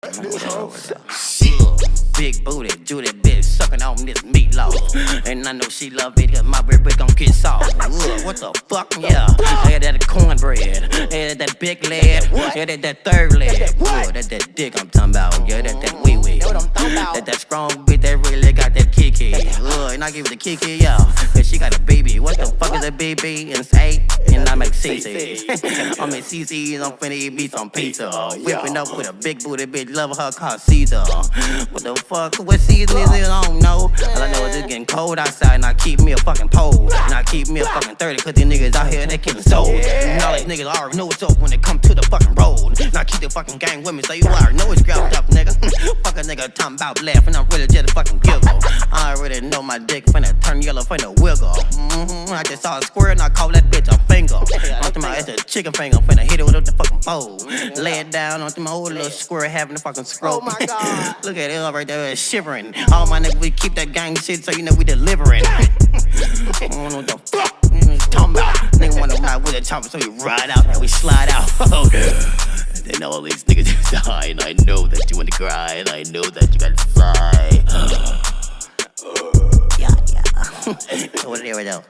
Big booty, Judy bitch, sucking on this meatloaf. And I know she love it, cause my rib gon' get soft. What the fuck, yeah. Had that cornbread, had that big leg, had that third leg. That dick I'm talking about, yeah, that wee wee. That strong bitch that really got that kiki. And I give it the kiki, yeah. Cause she got a baby. What the fuck is a baby? And it's 8, and I make CC. I'm in CC's, I'm finna eat me some pizza. Whipping up with a big booty bitch, love her called Caesar. What the fuck? What season is it? I don't know. All I know is it's getting cold outside, and I keep me a fucking pole. And I keep me a fucking 30, cause these niggas out here, they killing souls. And all these niggas already know what's up when it come to the fucking road. And I keep the fucking gang with me, so you already know it's grabbed up, nigga. Fuck a nigga talking about laughing, I'm really just a fucking giggle. I already know my dick finna turn yellow, finna wiggle. I just saw a square, and I call that bitch a finger. Onto my ass a chicken finger, finna hit it with the fucking pole. Lay it down onto my old little square, having a fucking stroke. Oh my God. Look at it right there, shivering. All my niggas, we keep that gang shit, so you know we delivering. I don't know what the fuck you talking about. Nigga wanna ride with a chopper, so you ride out and we slide out. Oh, and then all these niggas die, and I know that you wanna cry, and I know that you gotta sigh. Yeah. Whatever though.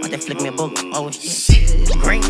Want to flick me a book? Oh shit, green.